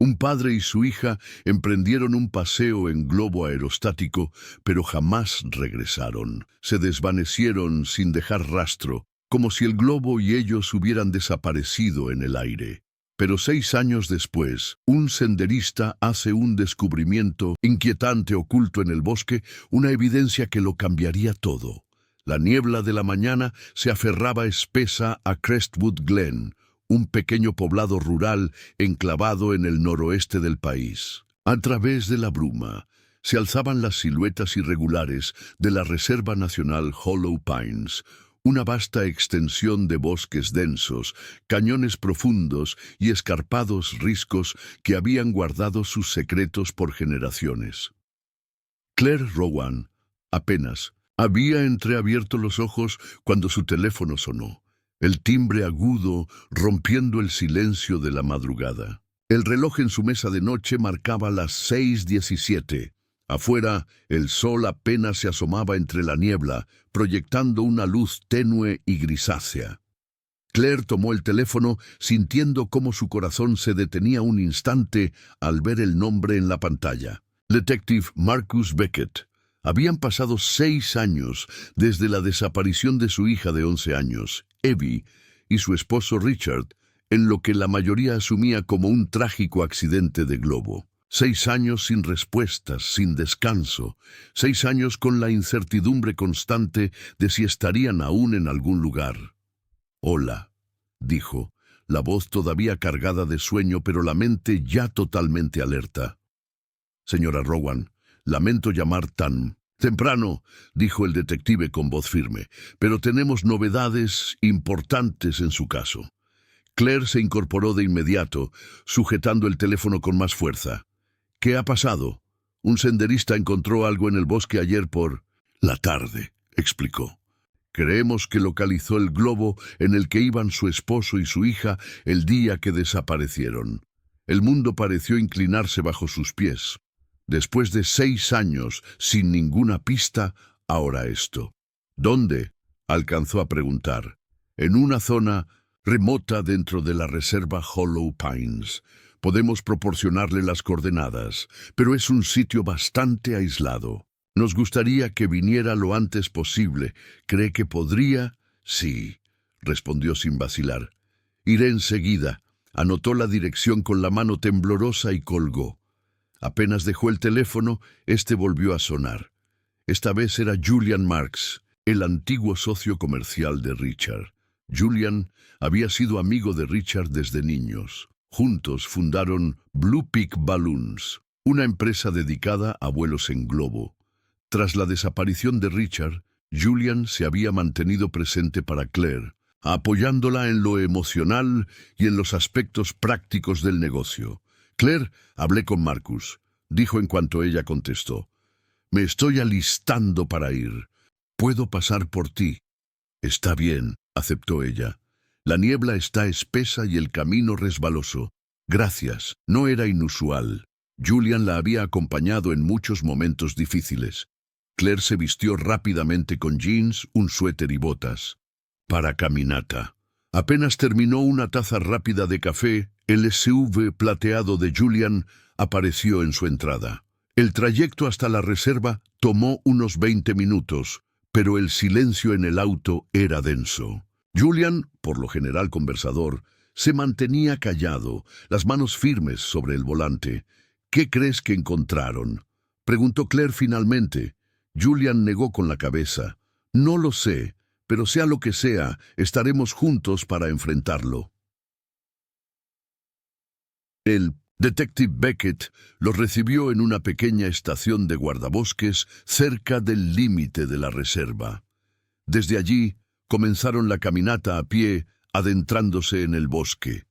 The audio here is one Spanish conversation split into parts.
Un padre y su hija emprendieron un paseo en globo aerostático, pero jamás regresaron. Se desvanecieron sin dejar rastro, como si el globo y ellos hubieran desaparecido en el aire. Pero 6 años después, un senderista hace un descubrimiento inquietante oculto en el bosque, una evidencia que lo cambiaría todo. La niebla de la mañana se aferraba espesa a Crestwood Glen, un pequeño poblado rural enclavado en el noroeste del país. A través de la bruma se alzaban las siluetas irregulares de la Reserva Nacional Hollow Pines, una vasta extensión de bosques densos, cañones profundos y escarpados riscos que habían guardado sus secretos por generaciones. Claire Rowan apenas había entreabierto los ojos cuando su teléfono sonó, el timbre agudo rompiendo el silencio de la madrugada. El reloj en su mesa de noche marcaba las 6:17. Afuera, el sol apenas se asomaba entre la niebla, proyectando una luz tenue y grisácea. Claire tomó el teléfono, sintiendo cómo su corazón se detenía un instante al ver el nombre en la pantalla. Detective Marcus Beckett. Habían pasado 6 años desde la desaparición de su hija de 11 años, Evie, y su esposo Richard, en lo que la mayoría asumía como un trágico accidente de globo. 6 años sin respuestas, sin descanso. 6 años con la incertidumbre constante de si estarían aún en algún lugar. «Hola», dijo, la voz todavía cargada de sueño, pero la mente ya totalmente alerta. «Señora Rowan, lamento llamar tan temprano», dijo el detective con voz firme, «pero tenemos novedades importantes en su caso». Claire se incorporó de inmediato, sujetando el teléfono con más fuerza. «¿Qué ha pasado? Un senderista encontró algo en el bosque ayer por la tarde», explicó. «Creemos que localizó el globo en el que iban su esposo y su hija el día que desaparecieron. El mundo pareció inclinarse bajo sus pies. Después de 6 años sin ninguna pista, ahora esto». «¿Dónde?», alcanzó a preguntar. «En una zona remota dentro de la reserva Hollow Pines. Podemos proporcionarle las coordenadas, pero es un sitio bastante aislado. Nos gustaría que viniera lo antes posible. ¿Cree que podría?» «Sí», respondió sin vacilar. «Iré enseguida». Anotó la dirección con la mano temblorosa y colgó. Apenas dejó el teléfono, este volvió a sonar. Esta vez era Julian Marks, el antiguo socio comercial de Richard. Julian había sido amigo de Richard desde niños. Juntos fundaron Blue Peak Balloons, una empresa dedicada a vuelos en globo. Tras la desaparición de Richard, Julian se había mantenido presente para Claire, apoyándola en lo emocional y en los aspectos prácticos del negocio. «Claire, hablé con Marcus», dijo en cuanto ella contestó. «Me estoy alistando para ir. ¿Puedo pasar por ti?» «Está bien», aceptó ella. «La niebla está espesa y el camino resbaloso. Gracias». No era inusual. Julian la había acompañado en muchos momentos difíciles. Claire se vistió rápidamente con jeans, un suéter y botas. Para caminata. Apenas terminó una taza rápida de café, el SUV plateado de Julian apareció en su entrada. El trayecto hasta la reserva tomó unos 20 minutos, pero el silencio en el auto era denso. Julian, por lo general conversador, se mantenía callado, las manos firmes sobre el volante. «¿Qué crees que encontraron?», preguntó Claire finalmente. Julian negó con la cabeza. «No lo sé, pero sea lo que sea, estaremos juntos para enfrentarlo». El detective Beckett los recibió en una pequeña estación de guardabosques cerca del límite de la reserva. Desde allí comenzaron la caminata a pie, adentrándose en el bosque.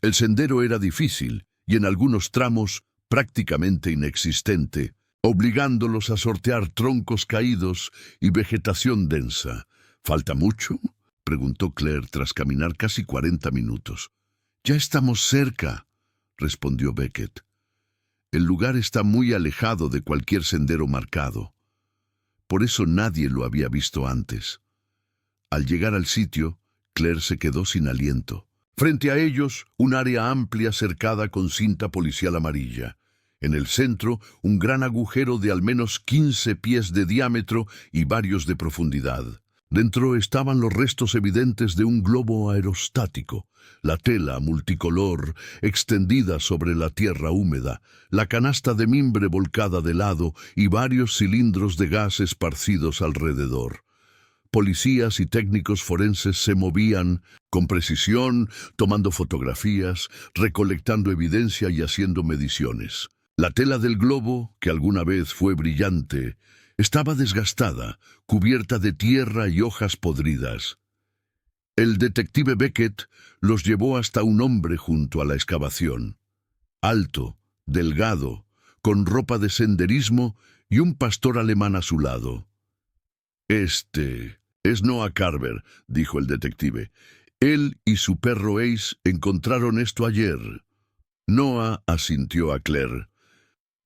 El sendero era difícil y en algunos tramos prácticamente inexistente, obligándolos a sortear troncos caídos y vegetación densa. «¿Falta mucho?», preguntó Claire tras caminar casi 40 minutos. «Ya estamos cerca», respondió Beckett. «El lugar está muy alejado de cualquier sendero marcado. Por eso nadie lo había visto antes». Al llegar al sitio, Claire se quedó sin aliento. Frente a ellos, un área amplia cercada con cinta policial amarilla. En el centro, un gran agujero de al menos 15 pies de diámetro y varios de profundidad. Dentro estaban los restos evidentes de un globo aerostático, la tela multicolor extendida sobre la tierra húmeda, la canasta de mimbre volcada de lado y varios cilindros de gas esparcidos alrededor. Policías y técnicos forenses se movían con precisión, tomando fotografías, recolectando evidencia y haciendo mediciones. La tela del globo, que alguna vez fue brillante, estaba desgastada, cubierta de tierra y hojas podridas. El detective Beckett los llevó hasta un hombre junto a la excavación. Alto, delgado, con ropa de senderismo y un pastor alemán a su lado. «Este es Noah Carver», dijo el detective. «Él y su perro Ace encontraron esto ayer». Noah asintió a Claire.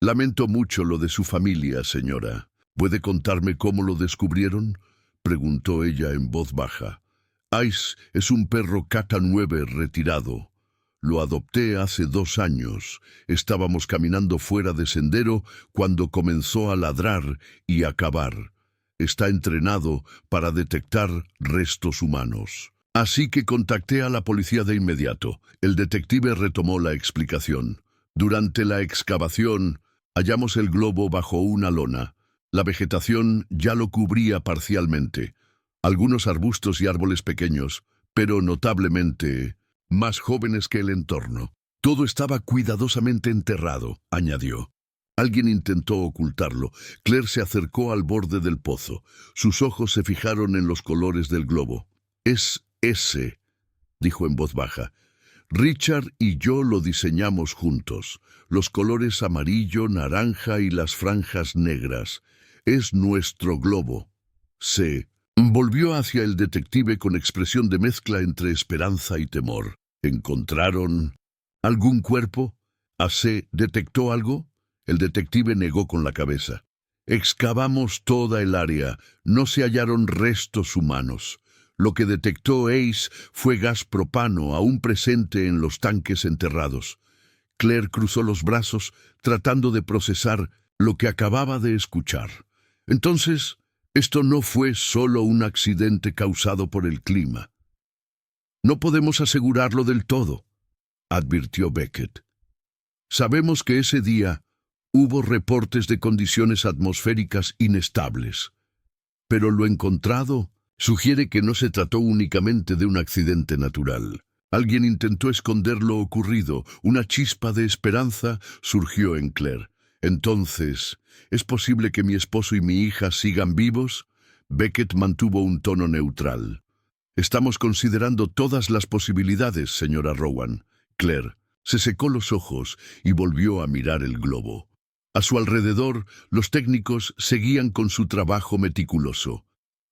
«Lamento mucho lo de su familia, señora. ¿Puede contarme cómo lo descubrieron?», preguntó ella en voz baja. «Ace es un perro cata 9 retirado. Lo adopté hace 2 años. Estábamos caminando fuera de sendero cuando comenzó a ladrar y a cavar. Está entrenado para detectar restos humanos. Así que contacté a la policía de inmediato». El detective retomó la explicación. «Durante la excavación, hallamos el globo bajo una lona. La vegetación ya lo cubría parcialmente. Algunos arbustos y árboles pequeños, pero notablemente más jóvenes que el entorno. Todo estaba cuidadosamente enterrado», añadió. Alguien intentó ocultarlo. Claire se acercó al borde del pozo. Sus ojos se fijaron en los colores del globo. «Es ese», dijo en voz baja. «Richard y yo lo diseñamos juntos. Los colores amarillo, naranja y las franjas negras. Es nuestro globo». Se volvió hacia el detective con expresión de mezcla entre esperanza y temor. «¿Encontraron algún cuerpo? ¿AC detectó algo?». El detective negó con la cabeza. «Excavamos toda el área. No se hallaron restos humanos. Lo que detectó Ace fue gas propano aún presente en los tanques enterrados». Claire cruzó los brazos tratando de procesar lo que acababa de escuchar. «Entonces, esto no fue solo un accidente causado por el clima». «No podemos asegurarlo del todo», advirtió Beckett. «Sabemos que ese día hubo reportes de condiciones atmosféricas inestables, pero lo encontrado sugiere que no se trató únicamente de un accidente natural. Alguien intentó esconder lo ocurrido. Una chispa de esperanza surgió en Claire. «Entonces, ¿es posible que mi esposo y mi hija sigan vivos?». Beckett mantuvo un tono neutral. «Estamos considerando todas las posibilidades, señora Rowan». Claire se secó los ojos y volvió a mirar el globo. A su alrededor, los técnicos seguían con su trabajo meticuloso.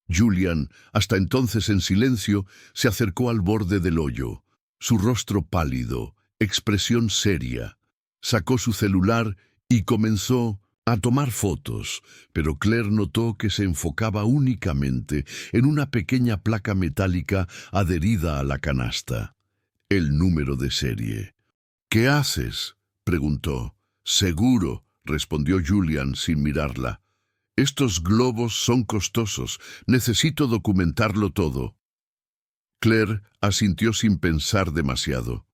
Julian, hasta entonces en silencio, se acercó al borde del hoyo. Su rostro pálido, expresión seria. Sacó su celular y comenzó a tomar fotos, pero Claire notó que se enfocaba únicamente en una pequeña placa metálica adherida a la canasta. El número de serie. «¿Qué haces?», preguntó. «Seguro», respondió Julian sin mirarla. «Estos globos son costosos. Necesito documentarlo todo». Claire asintió sin pensar demasiado.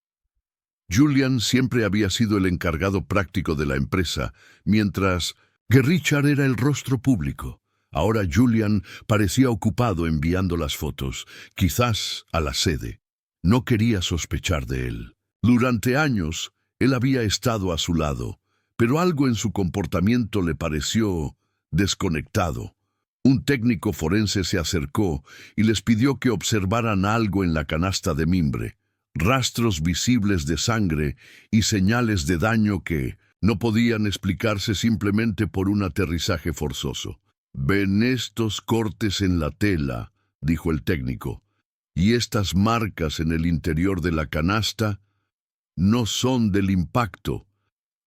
Julian siempre había sido el encargado práctico de la empresa, mientras que Richard era el rostro público. Ahora Julian parecía ocupado enviando las fotos, quizás a la sede. No quería sospechar de él. Durante años, él había estado a su lado, pero algo en su comportamiento le pareció desconectado. Un técnico forense se acercó y les pidió que observaran algo en la canasta de mimbre, rastros visibles de sangre y señales de daño que no podían explicarse simplemente por un aterrizaje forzoso. «¿Ven estos cortes en la tela?», dijo el técnico, «y estas marcas en el interior de la canasta no son del impacto.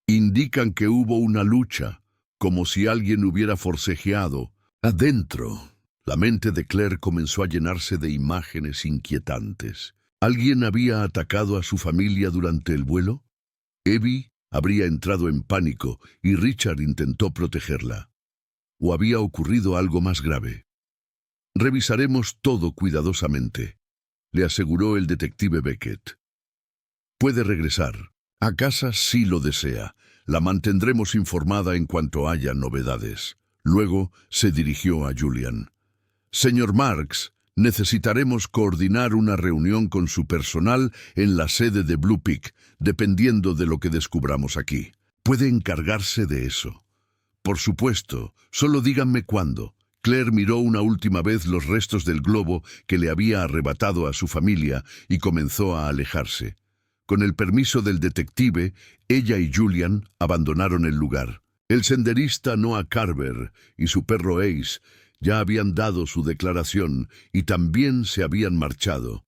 Indican que hubo una lucha, como si alguien hubiera forcejeado adentro». La mente de Claire comenzó a llenarse de imágenes inquietantes. ¿Alguien había atacado a su familia durante el vuelo? Evie habría entrado en pánico y Richard intentó protegerla. ¿O había ocurrido algo más grave? Revisaremos todo cuidadosamente, le aseguró el detective Beckett. Puede regresar a casa si lo desea. La mantendremos informada en cuanto haya novedades. Luego se dirigió a Julian. Señor Marks, necesitaremos coordinar una reunión con su personal en la sede de Blue Peak, dependiendo de lo que descubramos aquí. ¿Puede encargarse de eso? Por supuesto, solo díganme cuándo. Claire miró una última vez los restos del globo que le había arrebatado a su familia y comenzó a alejarse. Con el permiso del detective, ella y Julian abandonaron el lugar. El senderista Noah Carver y su perro Ace ya habían dado su declaración y también se habían marchado.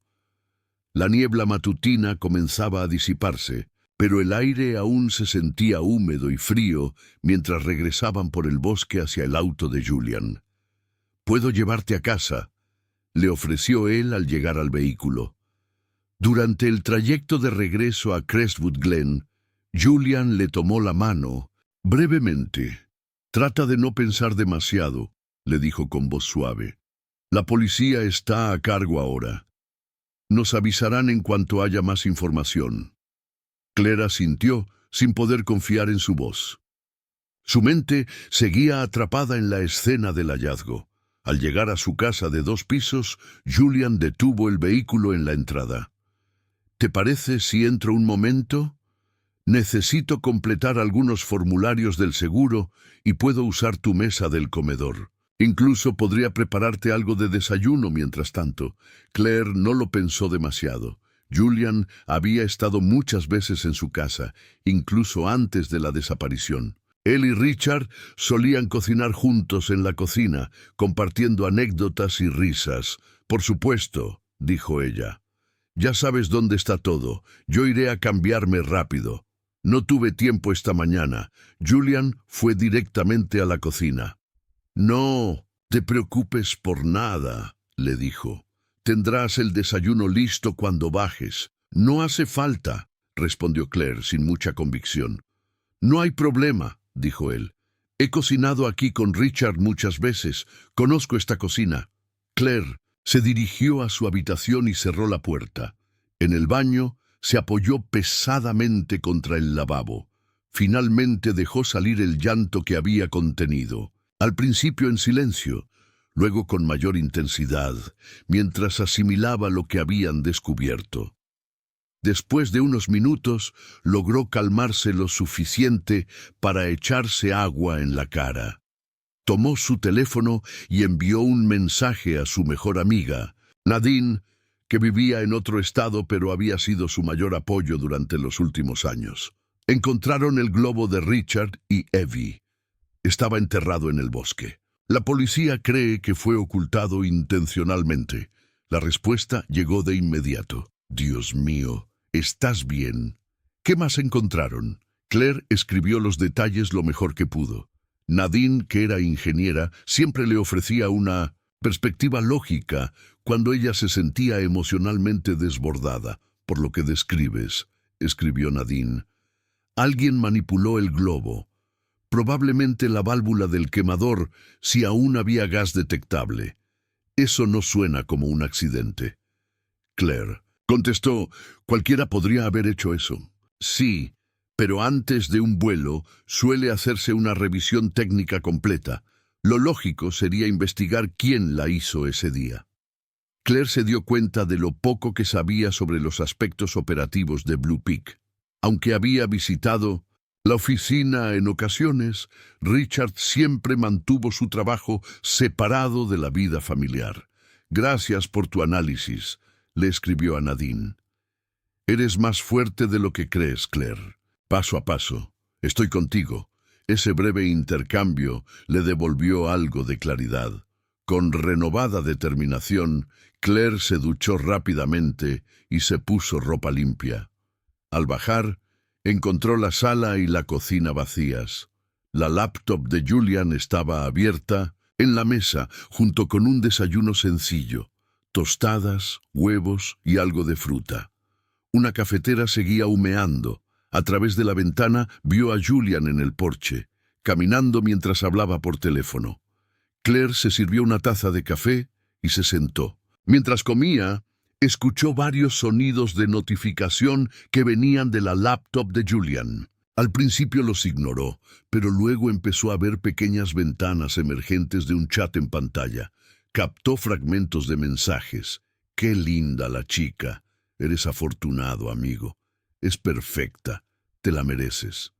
La niebla matutina comenzaba a disiparse, pero el aire aún se sentía húmedo y frío mientras regresaban por el bosque hacia el auto de Julian. «¿Puedo llevarte a casa?», le ofreció él al llegar al vehículo. Durante el trayecto de regreso a Crestwood Glen, Julian le tomó la mano brevemente. «Trata de no pensar demasiado», le dijo con voz suave. «La policía está a cargo ahora. Nos avisarán en cuanto haya más información». Claire asintió sin poder confiar en su voz. Su mente seguía atrapada en la escena del hallazgo. Al llegar a su casa de 2 pisos, Julian detuvo el vehículo en la entrada. «¿Te parece si entro un momento? Necesito completar algunos formularios del seguro y puedo usar tu mesa del comedor. Incluso podría prepararte algo de desayuno mientras tanto». Claire no lo pensó demasiado. Julian había estado muchas veces en su casa, incluso antes de la desaparición. Él y Richard solían cocinar juntos en la cocina, compartiendo anécdotas y risas. «Por supuesto», dijo ella. «Ya sabes dónde está todo. Yo iré a cambiarme rápido». No tuve tiempo esta mañana. Julian fue directamente a la cocina. «No te preocupes por nada», le dijo. «Tendrás el desayuno listo cuando bajes». «No hace falta», respondió Claire sin mucha convicción. «No hay problema», dijo él. «He cocinado aquí con Richard muchas veces. Conozco esta cocina». Claire se dirigió a su habitación y cerró la puerta. En el baño se apoyó pesadamente contra el lavabo. Finalmente dejó salir el llanto que había contenido. Al principio en silencio, luego con mayor intensidad, mientras asimilaba lo que habían descubierto. Después de unos minutos, logró calmarse lo suficiente para echarse agua en la cara. Tomó su teléfono y envió un mensaje a su mejor amiga, Nadine, que vivía en otro estado pero había sido su mayor apoyo durante los últimos años. Encontraron el globo de Richard y Evie. Estaba enterrado en el bosque. La policía cree que fue ocultado intencionalmente. La respuesta llegó de inmediato. «Dios mío, ¿estás bien? ¿Qué más encontraron?» Claire escribió los detalles lo mejor que pudo. Nadine, que era ingeniera, siempre le ofrecía una perspectiva lógica cuando ella se sentía emocionalmente desbordada. «Por lo que describes», escribió Nadine, «alguien manipuló el globo. Probablemente la válvula del quemador, si aún había gas detectable. Eso no suena como un accidente». Claire contestó: «Cualquiera podría haber hecho eso». «Sí, pero antes de un vuelo suele hacerse una revisión técnica completa. Lo lógico sería investigar quién la hizo ese día». Claire se dio cuenta de lo poco que sabía sobre los aspectos operativos de Blue Peak. Aunque había visitado la oficina en ocasiones, Richard siempre mantuvo su trabajo separado de la vida familiar. «Gracias por tu análisis», le escribió a Nadine. «Eres más fuerte de lo que crees, Claire. Paso a paso. Estoy contigo». Ese breve intercambio le devolvió algo de claridad. Con renovada determinación, Claire se duchó rápidamente y se puso ropa limpia. Al bajar, encontró la sala y la cocina vacías. La laptop de Julian estaba abierta en la mesa junto con un desayuno sencillo. tostadas, huevos y algo de fruta. Una cafetera seguía humeando. A través de la ventana vio a Julian en el porche, caminando mientras hablaba por teléfono. Claire se sirvió una taza de café y se sentó. Mientras comía, escuchó varios sonidos de notificación que venían de la laptop de Julian. Al principio los ignoró, pero luego empezó a ver pequeñas ventanas emergentes de un chat en pantalla. Captó fragmentos de mensajes. «Qué linda la chica. Eres afortunado, amigo. Es perfecta. Te la mereces».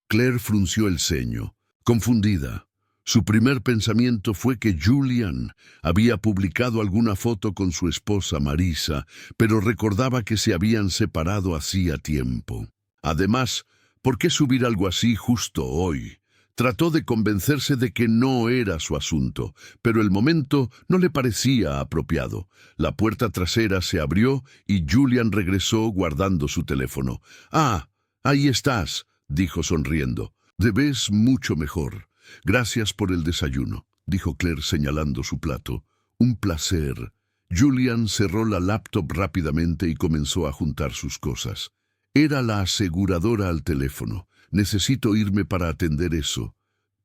Claire frunció el ceño, confundida. Su primer pensamiento fue que Julian había publicado alguna foto con su esposa Marisa, pero recordaba que se habían separado hacía tiempo. Además, ¿por qué subir algo así justo hoy? Trató de convencerse de que no era su asunto, pero el momento no le parecía apropiado. La puerta trasera se abrió y Julian regresó guardando su teléfono. «Ah, ahí estás», dijo sonriendo. «Te ves mucho mejor. Gracias por el desayuno», dijo Claire señalando su plato. «Un placer». Julian cerró la laptop rápidamente y comenzó a juntar sus cosas. Era la aseguradora al teléfono. «Necesito irme para atender eso».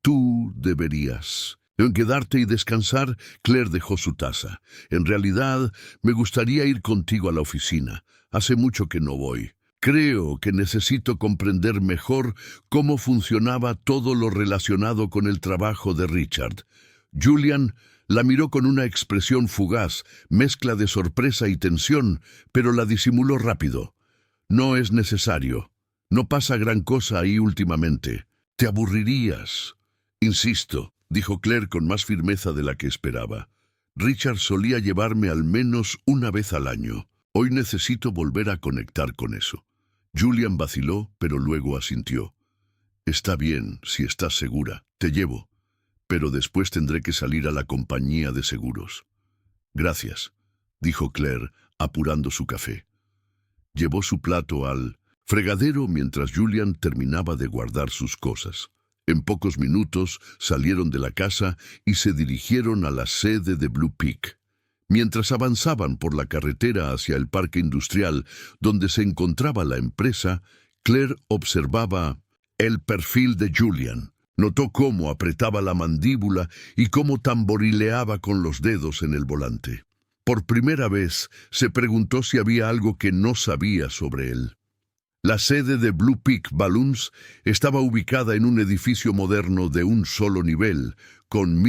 «Tú deberías». En quedarte y descansar, Claire dejó su taza. «En realidad, me gustaría ir contigo a la oficina. Hace mucho que no voy. Creo que necesito comprender mejor cómo funcionaba todo lo relacionado con el trabajo de Richard». Julian la miró con una expresión fugaz, mezcla de sorpresa y tensión, pero la disimuló rápido. «No es necesario. No pasa gran cosa ahí últimamente. Te aburrirías». «Insisto», dijo Claire con más firmeza de la que esperaba. «Richard solía llevarme al menos una vez al año. Hoy necesito volver a conectar con eso». Julian vaciló, pero luego asintió. «Está bien, si estás segura. Te llevo. Pero después tendré que salir a la compañía de seguros». «Gracias», dijo Claire, apurando su café. Llevó su plato al fregadero mientras Julian terminaba de guardar sus cosas. En pocos minutos salieron de la casa y se dirigieron a la sede de Blue Peak. Mientras avanzaban por la carretera hacia el parque industrial donde se encontraba la empresa, Claire observaba el perfil de Julian. Notó cómo apretaba la mandíbula y cómo tamborileaba con los dedos en el volante. Por primera vez se preguntó si había algo que no sabía sobre él. La sede de Blue Peak Balloons estaba ubicada en un edificio moderno de un solo nivel, con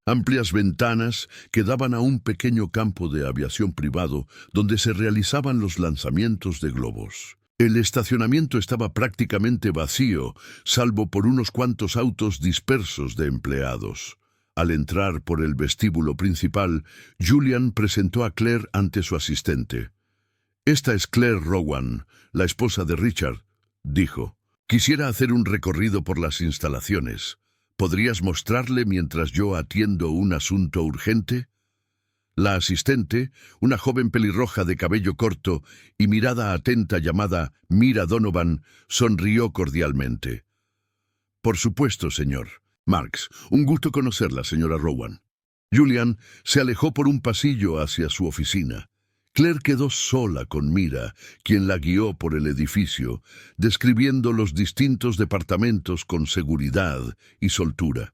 amplias ventanas que daban a un pequeño campo de aviación privado donde se realizaban los lanzamientos de globos. El estacionamiento estaba prácticamente vacío, salvo por unos cuantos autos dispersos de empleados. Al entrar por el vestíbulo principal, Julian presentó a Claire ante su asistente. «Esta es Claire Rowan, la esposa de Richard», dijo. «Quisiera hacer un recorrido por las instalaciones. ¿Podrías mostrarle mientras yo atiendo un asunto urgente?» La asistente, una joven pelirroja de cabello corto y mirada atenta llamada Mira Donovan, sonrió cordialmente. «Por supuesto, señor. Marx, un gusto conocerla, señora Rowan». Julian se alejó por un pasillo hacia su oficina. Claire quedó sola con Mira, quien la guió por el edificio, describiendo los distintos departamentos con seguridad y soltura.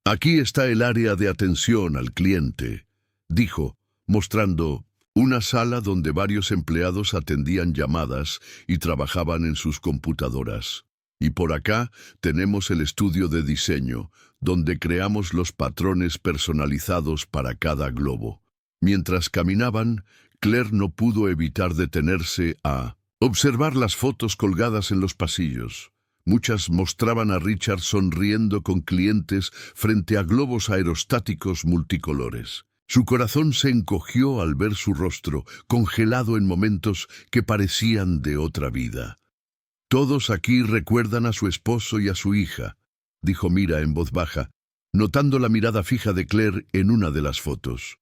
«Aquí está el área de atención al cliente», dijo, mostrando una sala donde varios empleados atendían llamadas y trabajaban en sus computadoras. «Y por acá tenemos el estudio de diseño, donde creamos los patrones personalizados para cada globo». Mientras caminaban, Claire no pudo evitar detenerse a observar las fotos colgadas en los pasillos. Muchas mostraban a Richard sonriendo con clientes frente a globos aerostáticos multicolores. Su corazón se encogió al ver su rostro, congelado en momentos que parecían de otra vida. «Todos aquí recuerdan a su esposo y a su hija», dijo Mira en voz baja, notando la mirada fija de Claire en una de las fotos.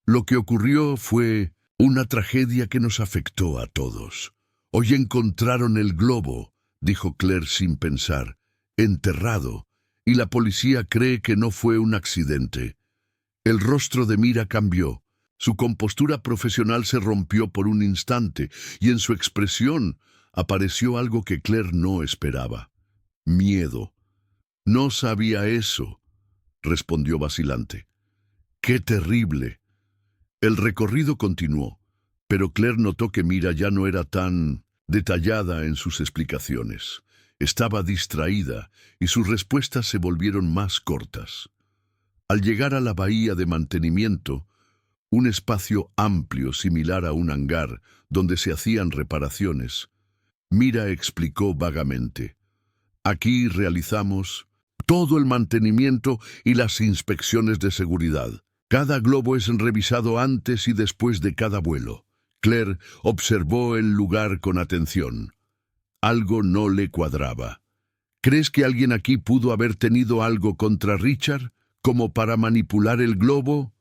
«Lo que ocurrió fue una tragedia que nos afectó a todos. Hoy encontraron el globo», dijo Claire sin pensar, «enterrado, y la policía cree que no fue un accidente. El rostro de Mira cambió. Su compostura profesional se rompió por un instante y en su expresión apareció algo que Claire no esperaba. Miedo. «No sabía eso», respondió vacilante. «¡Qué terrible!». El recorrido continuó, pero Claire notó que Mira ya no era tan detallada en sus explicaciones. Estaba distraída y sus respuestas se volvieron más cortas. Al llegar a la bahía de mantenimiento, un espacio amplio similar a un hangar donde se hacían reparaciones, Mira explicó vagamente: «Aquí realizamos todo el mantenimiento y las inspecciones de seguridad. Cada globo es revisado antes y después de cada vuelo». Claire observó el lugar con atención. Algo no le cuadraba. «¿Crees que alguien aquí pudo haber tenido algo contra Richard, como para manipular el globo?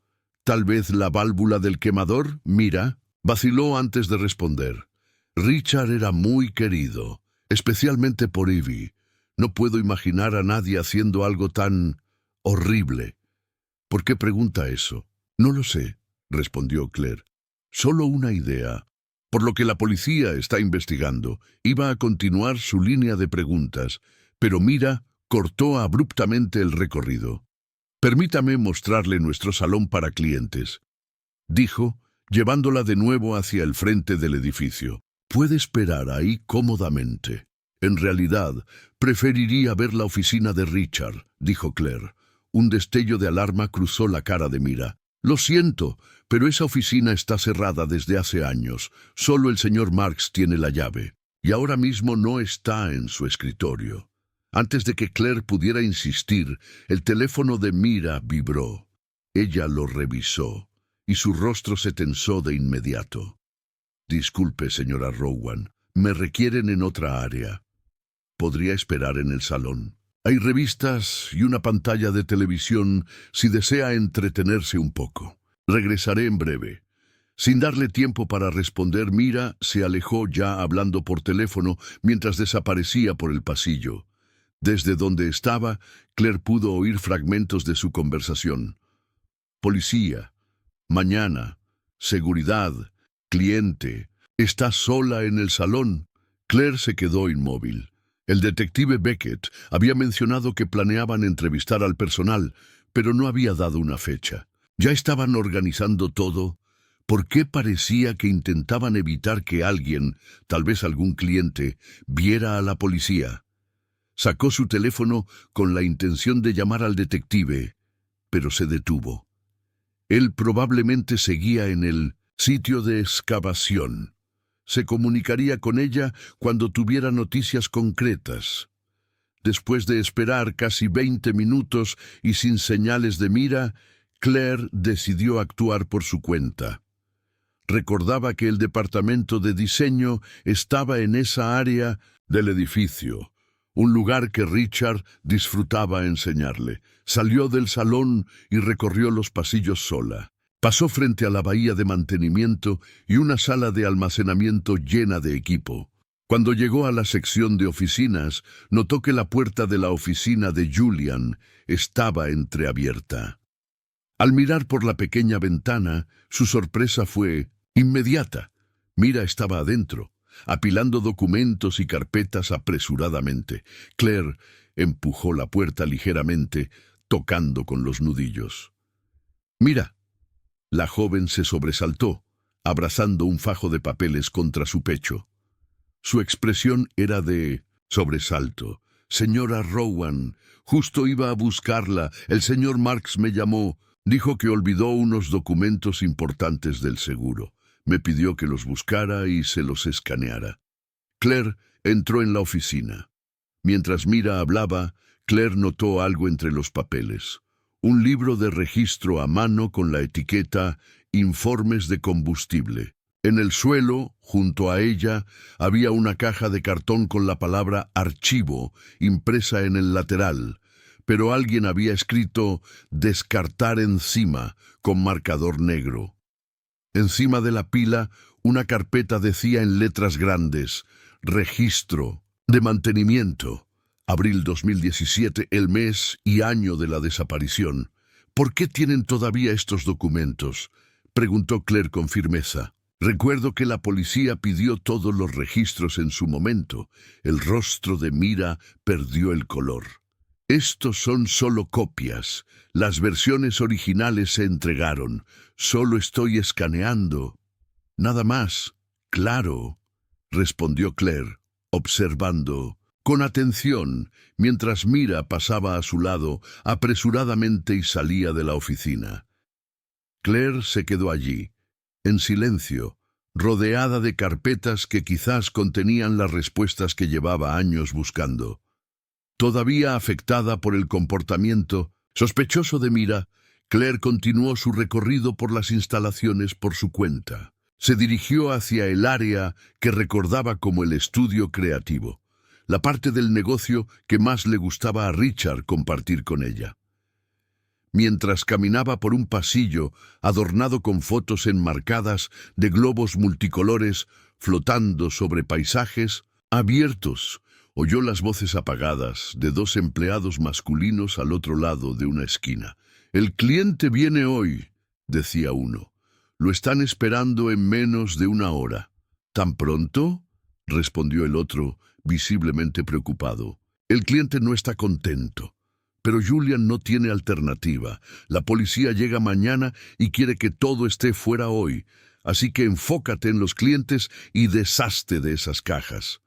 ¿Tal vez la válvula del quemador?» Mira vaciló antes de responder. «Richard era muy querido, especialmente por Ivy. No puedo imaginar a nadie haciendo algo tan horrible». «¿Por qué pregunta eso?» «No lo sé», respondió Claire. «Solo una idea». Por lo que la policía está investigando, iba a continuar su línea de preguntas, pero Mira cortó abruptamente el recorrido. «Permítame mostrarle nuestro salón para clientes», dijo, llevándola de nuevo hacia el frente del edificio. «Puede esperar ahí cómodamente». «En realidad, preferiría ver la oficina de Richard», dijo Claire. Un destello de alarma cruzó la cara de Mira. «Lo siento, pero esa oficina está cerrada desde hace años. Solo el señor Marks tiene la llave. Y ahora mismo no está en su escritorio». Antes de que Claire pudiera insistir, el teléfono de Mira vibró. Ella lo revisó, y su rostro se tensó de inmediato. «Disculpe, señora Rowan, me requieren en otra área. ¿Podría esperar en el salón? Hay revistas y una pantalla de televisión si desea entretenerse un poco. Regresaré en breve». Sin darle tiempo para responder, Mira se alejó ya hablando por teléfono mientras desaparecía por el pasillo. Desde donde estaba, Claire pudo oír fragmentos de su conversación. «Policía, mañana, seguridad, cliente, está sola en el salón». Claire se quedó inmóvil. El detective Beckett había mencionado que planeaban entrevistar al personal, pero no había dado una fecha. ¿Ya estaban organizando todo? ¿Por qué parecía que intentaban evitar que alguien, tal vez algún cliente, viera a la policía? Sacó su teléfono con la intención de llamar al detective, pero se detuvo. Él probablemente seguía en el sitio de excavación. Se comunicaría con ella cuando tuviera noticias concretas. Después de esperar casi 20 minutos y sin señales de Mira, Claire decidió actuar por su cuenta. Recordaba que el departamento de diseño estaba en esa área del edificio, un lugar que Richard disfrutaba enseñarle. Salió del salón y recorrió los pasillos sola. Pasó frente a la bahía de mantenimiento y una sala de almacenamiento llena de equipo. Cuando llegó a la sección de oficinas, notó que la puerta de la oficina de Julian estaba entreabierta. Al mirar por la pequeña ventana, su sorpresa fue inmediata. Mira estaba adentro, apilando documentos y carpetas apresuradamente. Claire empujó la puerta ligeramente, tocando con los nudillos. «Mira». La joven se sobresaltó, abrazando un fajo de papeles contra su pecho. Su expresión era de sobresalto. «Señora Rowan, justo iba a buscarla. El señor Marks me llamó. Dijo que olvidó unos documentos importantes del seguro. Me pidió que los buscara y se los escaneara». Claire entró en la oficina. Mientras Mira hablaba, Claire notó algo entre los papeles. Un libro de registro a mano con la etiqueta «Informes de combustible». En el suelo, junto a ella, había una caja de cartón con la palabra «archivo» impresa en el lateral, pero alguien había escrito «descartar encima» con marcador negro. Encima de la pila, una carpeta decía en letras grandes «Registro de mantenimiento». Abril 2017, el mes y año de la desaparición. ¿Por qué tienen todavía estos documentos?, preguntó Claire con firmeza. Recuerdo que la policía pidió todos los registros en su momento. El rostro de Mira perdió el color. Estos son solo copias. Las versiones originales se entregaron. Solo estoy escaneando. Nada más. Claro, respondió Claire, observando con atención mientras Mira pasaba a su lado apresuradamente y salía de la oficina. Claire se quedó allí, en silencio, rodeada de carpetas que quizás contenían las respuestas que llevaba años buscando. Todavía afectada por el comportamiento sospechoso de Mira, Claire continuó su recorrido por las instalaciones por su cuenta. Se dirigió hacia el área que recordaba como el estudio creativo, la parte del negocio que más le gustaba a Richard compartir con ella. Mientras caminaba por un pasillo adornado con fotos enmarcadas de globos multicolores flotando sobre paisajes abiertos, oyó las voces apagadas de dos empleados masculinos al otro lado de una esquina. «El cliente viene hoy», decía uno. «Lo están esperando en menos de una hora». «¿Tan pronto?», respondió el otro, visiblemente preocupado. «El cliente no está contento. Pero Julian no tiene alternativa. La policía llega mañana y quiere que todo esté fuera hoy. Así que enfócate en los clientes y deshazte de esas cajas».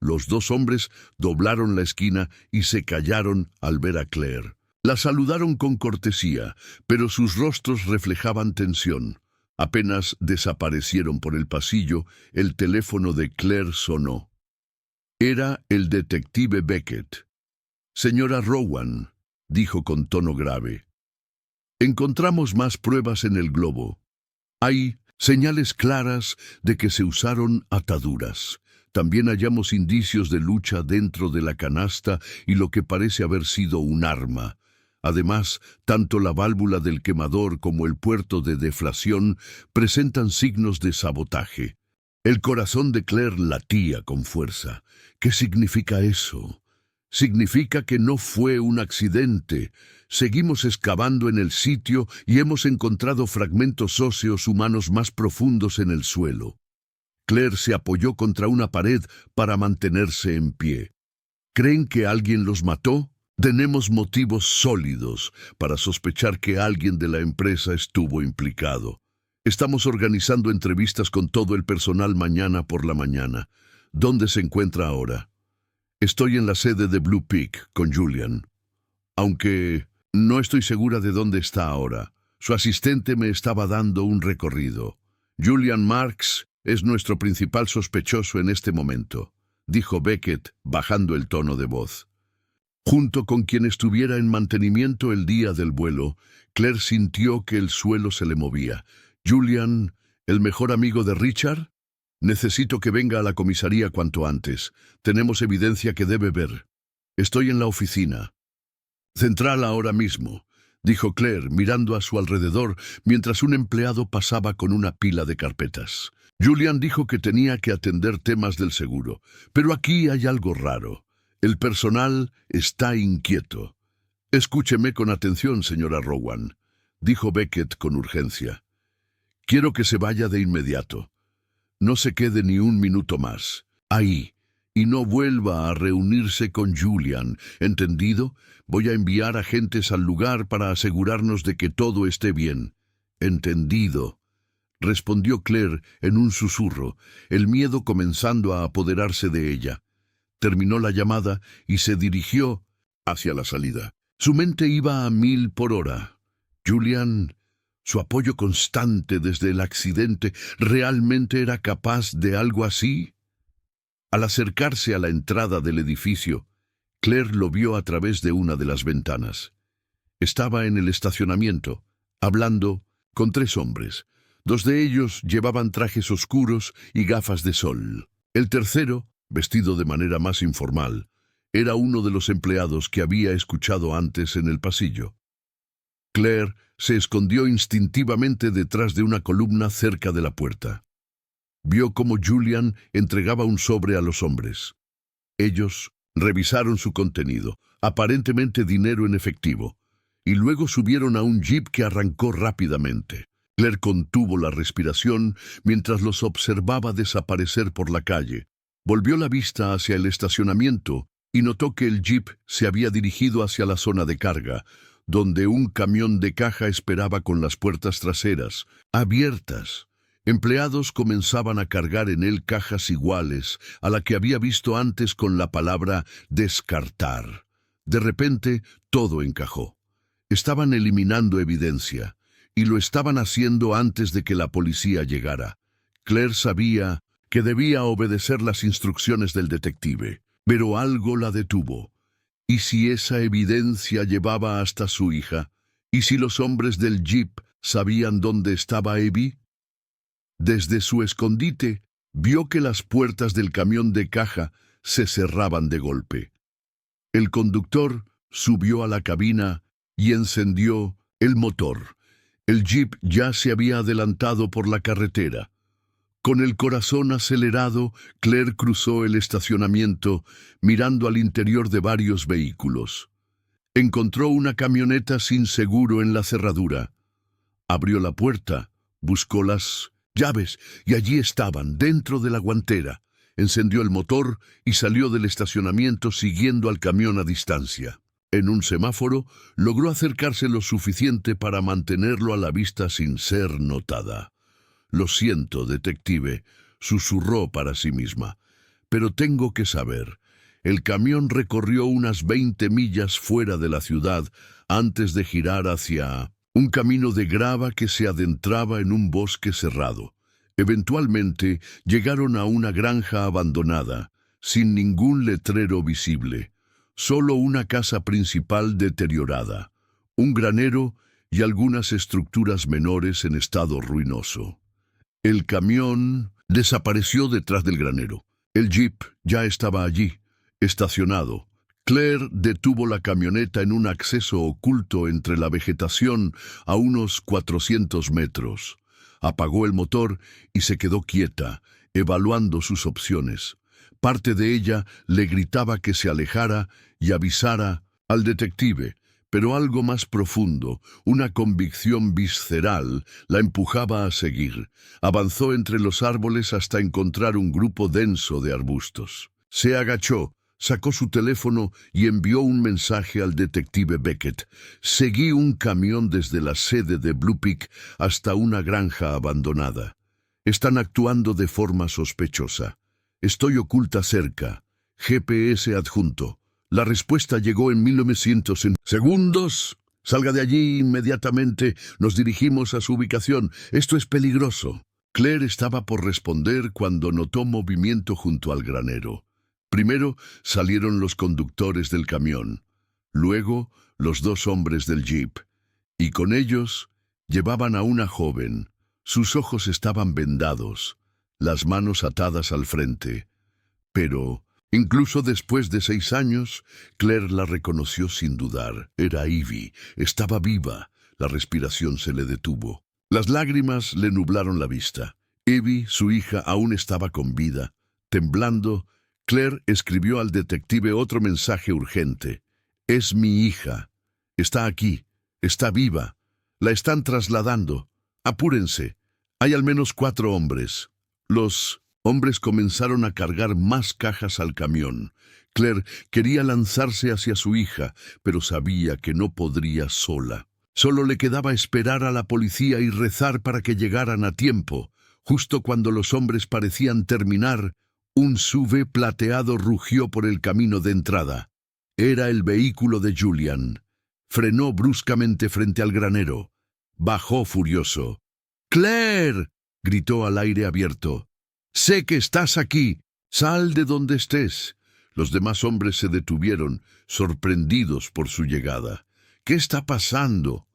Los dos hombres doblaron la esquina y se callaron al ver a Claire. La saludaron con cortesía, pero sus rostros reflejaban tensión. Apenas desaparecieron por el pasillo, el teléfono de Claire sonó. Era el detective Beckett. «Señora Rowan», dijo con tono grave, «encontramos más pruebas en el globo. Hay señales claras de que se usaron ataduras. También hallamos indicios de lucha dentro de la canasta y lo que parece haber sido un arma. Además, tanto la válvula del quemador como el puerto de deflación presentan signos de sabotaje». El corazón de Claire latía con fuerza. ¿Qué significa eso? Significa que no fue un accidente. Seguimos excavando en el sitio y hemos encontrado fragmentos óseos humanos más profundos en el suelo. Claire se apoyó contra una pared para mantenerse en pie. ¿Creen que alguien los mató? Tenemos motivos sólidos para sospechar que alguien de la empresa estuvo implicado. Estamos organizando entrevistas con todo el personal mañana por la mañana. ¿Dónde se encuentra ahora? Estoy en la sede de Blue Peak con Julian. Aunque no estoy segura de dónde está ahora. Su asistente me estaba dando un recorrido. Julian Marks es nuestro principal sospechoso en este momento, dijo Beckett, bajando el tono de voz. Junto con quien estuviera en mantenimiento el día del vuelo, Claire sintió que el suelo se le movía. «Julian, el mejor amigo de Richard? Necesito que venga a la comisaría cuanto antes. Tenemos evidencia que debe ver. Estoy en la oficina». «Central ahora mismo», dijo Claire, mirando a su alrededor mientras un empleado pasaba con una pila de carpetas. Julian dijo que tenía que atender temas del seguro, pero aquí hay algo raro. El personal está inquieto. «Escúcheme con atención, señora Rowan», dijo Beckett con urgencia. «Quiero que se vaya de inmediato. No se quede ni un minuto más. Ahí. Y no vuelva a reunirse con Julian. ¿Entendido? Voy a enviar agentes al lugar para asegurarnos de que todo esté bien». «Entendido», respondió Claire en un susurro, el miedo comenzando a apoderarse de ella. Terminó la llamada y se dirigió hacia la salida. Su mente iba a 1000 por hora. Julian, su apoyo constante desde el accidente, ¿realmente era capaz de algo así? Al acercarse a la entrada del edificio, Claire lo vio a través de una de las ventanas. Estaba en el estacionamiento, hablando con 3 hombres. 2 de ellos llevaban trajes oscuros y gafas de sol. El tercero, vestido de manera más informal, era uno de los empleados que había escuchado antes en el pasillo. Claire se escondió instintivamente detrás de una columna cerca de la puerta. Vio cómo Julian entregaba un sobre a los hombres. Ellos revisaron su contenido, aparentemente dinero en efectivo, y luego subieron a un jeep que arrancó rápidamente. Claire contuvo la respiración mientras los observaba desaparecer por la calle. Volvió la vista hacia el estacionamiento y notó que el jeep se había dirigido hacia la zona de carga, donde un camión de caja esperaba con las puertas traseras abiertas. Empleados comenzaban a cargar en él cajas iguales a la que había visto antes con la palabra descartar. De repente, todo encajó. Estaban eliminando evidencia, y lo estaban haciendo antes de que la policía llegara. Claire sabía que debía obedecer las instrucciones del detective, pero algo la detuvo. ¿Y si esa evidencia llevaba hasta su hija? ¿Y si los hombres del jeep sabían dónde estaba Abby? Desde su escondite, vio que las puertas del camión de caja se cerraban de golpe. El conductor subió a la cabina y encendió el motor. El jeep ya se había adelantado por la carretera. Con el corazón acelerado, Claire cruzó el estacionamiento, mirando al interior de varios vehículos. Encontró una camioneta sin seguro en la cerradura. Abrió la puerta, buscó las llaves y allí estaban, dentro de la guantera. Encendió el motor y salió del estacionamiento siguiendo al camión a distancia. En un semáforo, logró acercarse lo suficiente para mantenerlo a la vista sin ser notada. «Lo siento, detective», susurró para sí misma, «pero tengo que saber». El camión recorrió unas 20 millas fuera de la ciudad antes de girar hacia un camino de grava que se adentraba en un bosque cerrado. Eventualmente llegaron a una granja abandonada, sin ningún letrero visible, solo una casa principal deteriorada, un granero y algunas estructuras menores en estado ruinoso. El camión desapareció detrás del granero. El jeep ya estaba allí, estacionado. Claire detuvo la camioneta en un acceso oculto entre la vegetación a unos 400 metros. Apagó el motor y se quedó quieta, evaluando sus opciones. Parte de ella le gritaba que se alejara y avisara al detective, pero algo más profundo, una convicción visceral, la empujaba a seguir. Avanzó entre los árboles hasta encontrar un grupo denso de arbustos. Se agachó, sacó su teléfono y envió un mensaje al detective Beckett. «Seguí un camión desde la sede de Blue Peak hasta una granja abandonada. Están actuando de forma sospechosa. Estoy oculta cerca. GPS adjunto». La respuesta llegó en 1900 segundos. «Salga de allí inmediatamente. Nos dirigimos a su ubicación. Esto es peligroso». Claire estaba por responder cuando notó movimiento junto al granero. Primero salieron los conductores del camión, luego los dos hombres del jeep, y con ellos llevaban a una joven. Sus ojos estaban vendados, las manos atadas al frente. Pero, incluso después de 6 años, Claire la reconoció sin dudar. Era Abby, estaba viva, la respiración se le detuvo. Las lágrimas le nublaron la vista. Abby, su hija, aún estaba con vida. Temblando, Claire escribió al detective otro mensaje urgente. «Es mi hija. Está aquí. Está viva. La están trasladando. Apúrense. Hay al menos 4 hombres». Los hombres comenzaron a cargar más cajas al camión. Claire quería lanzarse hacia su hija, pero sabía que no podría sola. Solo le quedaba esperar a la policía y rezar para que llegaran a tiempo. Justo cuando los hombres parecían terminar, un SUV plateado rugió por el camino de entrada. Era el vehículo de Julian. Frenó bruscamente frente al granero. Bajó furioso. «¡Claire!», gritó al aire abierto. «Sé que estás aquí. Sal de donde estés». Los demás hombres se detuvieron, sorprendidos por su llegada. «¿Qué está pasando?»,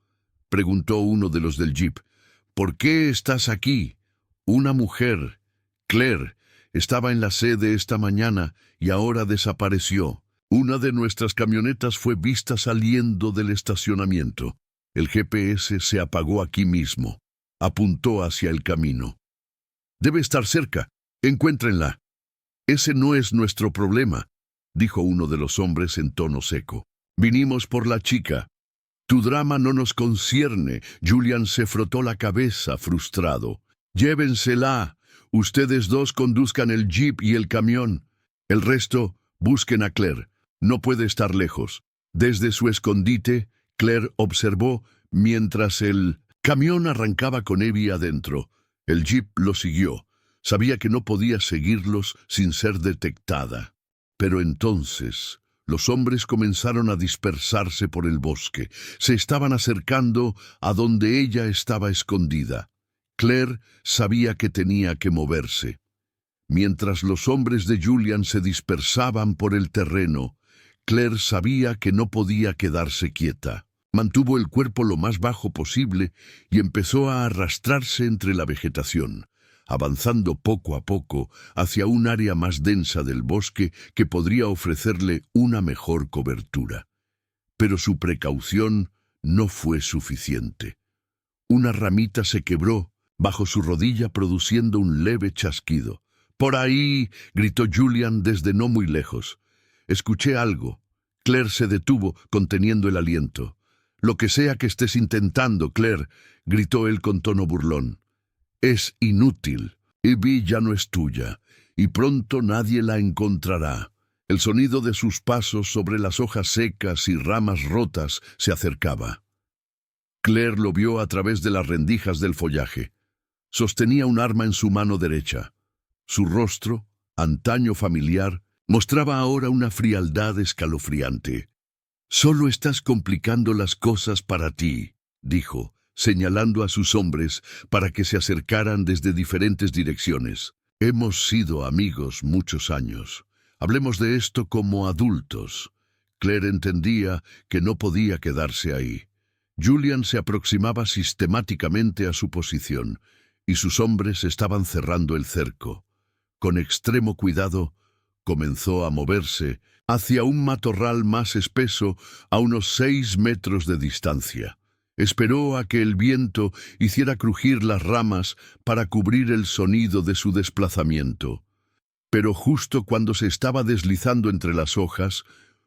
preguntó uno de los del jeep. «¿Por qué estás aquí?». Una mujer, Claire, estaba en la sede esta mañana y ahora desapareció. Una de nuestras camionetas fue vista saliendo del estacionamiento. El GPS se apagó aquí mismo. Apuntó hacia el camino. «Debe estar cerca. Encuéntrenla». «Ese no es nuestro problema», dijo uno de los hombres en tono seco. «Vinimos por la chica». Tu drama no nos concierne. Julian se frotó la cabeza, frustrado. Llévensela. Ustedes dos conduzcan el jeep y el camión. El resto, busquen a Claire. No puede estar lejos. Desde su escondite, Claire observó mientras el camión arrancaba con Evie adentro. El jeep lo siguió. Sabía que no podía seguirlos sin ser detectada. Pero entonces, los hombres comenzaron a dispersarse por el bosque. Se estaban acercando a donde ella estaba escondida. Claire sabía que tenía que moverse. Mientras los hombres de Julian se dispersaban por el terreno, Claire sabía que no podía quedarse quieta. Mantuvo el cuerpo lo más bajo posible y empezó a arrastrarse entre la vegetación, avanzando poco a poco hacia un área más densa del bosque que podría ofrecerle una mejor cobertura. Pero su precaución no fue suficiente. Una ramita se quebró bajo su rodilla produciendo un leve chasquido. «¡Por ahí!», gritó Julian desde no muy lejos. «Escuché algo». Claire se detuvo, conteniendo el aliento. «Lo que sea que estés intentando, Claire», gritó él con tono burlón. «Es inútil. Evie ya no es tuya, y pronto nadie la encontrará». El sonido de sus pasos sobre las hojas secas y ramas rotas se acercaba. Claire lo vio a través de las rendijas del follaje. Sostenía un arma en su mano derecha. Su rostro, antaño familiar, mostraba ahora una frialdad escalofriante. «Solo estás complicando las cosas para ti», dijo, señalando a sus hombres para que se acercaran desde diferentes direcciones. «Hemos sido amigos muchos años. Hablemos de esto como adultos». Claire entendía que no podía quedarse ahí. Julian se aproximaba sistemáticamente a su posición, y sus hombres estaban cerrando el cerco. Con extremo cuidado, comenzó a moverse hacia un matorral más espeso a unos 6 metros de distancia. Esperó a que el viento hiciera crujir las ramas para cubrir el sonido de su desplazamiento. Pero justo cuando se estaba deslizando entre las hojas,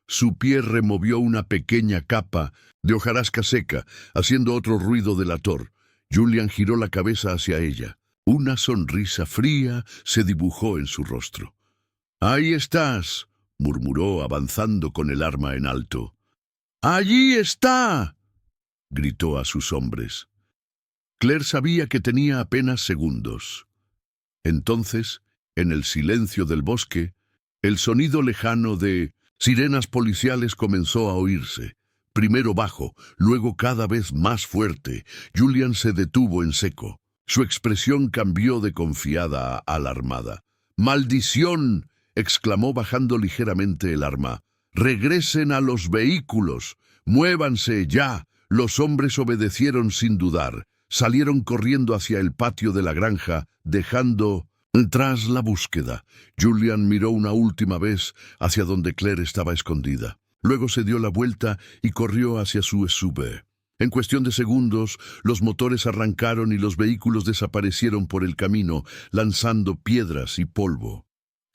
su pie removió una pequeña capa de hojarasca seca, haciendo otro ruido delator. Julian giró la cabeza hacia ella. Una sonrisa fría se dibujó en su rostro. «¡Ahí estás!», murmuró avanzando con el arma en alto. «¡Allí está!», gritó a sus hombres. Claire sabía que tenía apenas segundos. Entonces, en el silencio del bosque, el sonido lejano de sirenas policiales comenzó a oírse. Primero bajo, luego cada vez más fuerte. Julian se detuvo en seco. Su expresión cambió de confiada a alarmada. «¡Maldición!», exclamó bajando ligeramente el arma. «¡Regresen a los vehículos! ¡Muévanse ya!». Los hombres obedecieron sin dudar. Salieron corriendo hacia el patio de la granja, dejando tras la búsqueda. Julian miró una última vez hacia donde Claire estaba escondida. Luego se dio la vuelta y corrió hacia su SUV. En cuestión de segundos, los motores arrancaron y los vehículos desaparecieron por el camino, lanzando piedras y polvo.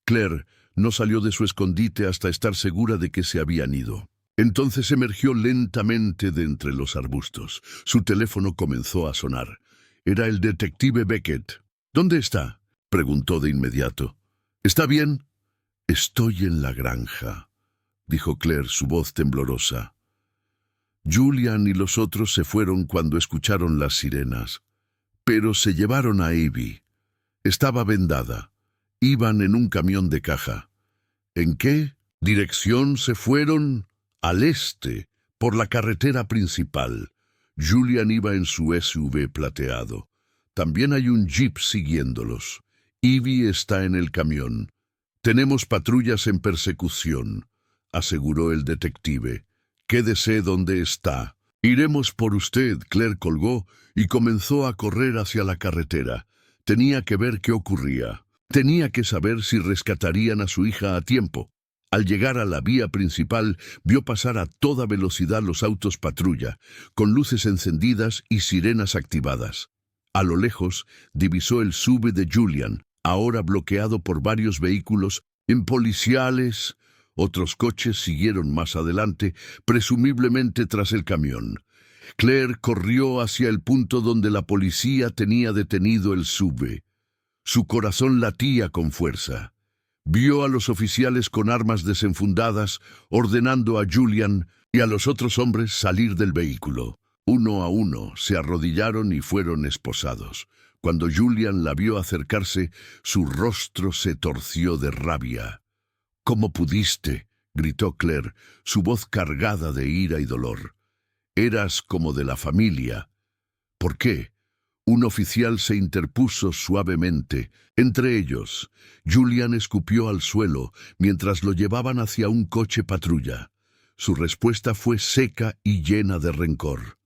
Claire no salió de su escondite hasta estar segura de que se habían ido. Entonces emergió lentamente de entre los arbustos. Su teléfono comenzó a sonar. Era el detective Beckett. «¿Dónde está?», preguntó de inmediato. «¿Está bien?». «Estoy en la granja», dijo Claire, su voz temblorosa. Julian y los otros se fueron cuando escucharon las sirenas, pero se llevaron a Evie. Estaba vendada. Iban en un camión de caja. ¿En qué dirección se fueron? Al este, por la carretera principal. Julian iba en su SUV plateado. También hay un jeep siguiéndolos. Evie está en el camión. «Tenemos patrullas en persecución», aseguró el detective. «Quédese donde está». «Iremos por usted», Claire colgó y comenzó a correr hacia la carretera. Tenía que ver qué ocurría. Tenía que saber si rescatarían a su hija a tiempo. Al llegar a la vía principal, vio pasar a toda velocidad los autos patrulla, con luces encendidas y sirenas activadas. A lo lejos, divisó el SUV de Julian, ahora bloqueado por varios vehículos policiales. Otros coches siguieron más adelante, presumiblemente tras el camión. Claire corrió hacia el punto donde la policía tenía detenido el sube. Su corazón latía con fuerza. Vio a los oficiales con armas desenfundadas, ordenando a Julian y a los otros hombres salir del vehículo. Uno a uno se arrodillaron y fueron esposados. Cuando Julian la vio acercarse, su rostro se torció de rabia. «¿Cómo pudiste?», gritó Claire, su voz cargada de ira y dolor. «Eras como de la familia». «¿Por qué?». Un oficial se interpuso suavemente. Entre ellos, Julian escupió al suelo mientras lo llevaban hacia un coche patrulla. Su respuesta fue seca y llena de rencor.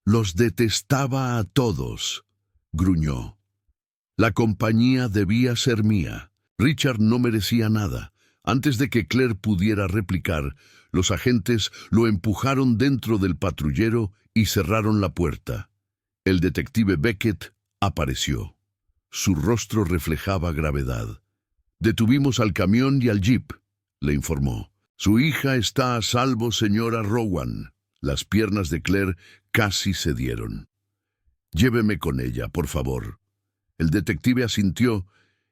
«Los detestaba a todos», gruñó. «La compañía debía ser mía. Richard no merecía nada». Antes de que Claire pudiera replicar, los agentes lo empujaron dentro del patrullero y cerraron la puerta. El detective Beckett apareció. Su rostro reflejaba gravedad. «Detuvimos al camión y al jeep», le informó. «Su hija está a salvo, señora Rowan». Las piernas de Claire casi cedieron. «Lléveme con ella, por favor». El detective asintió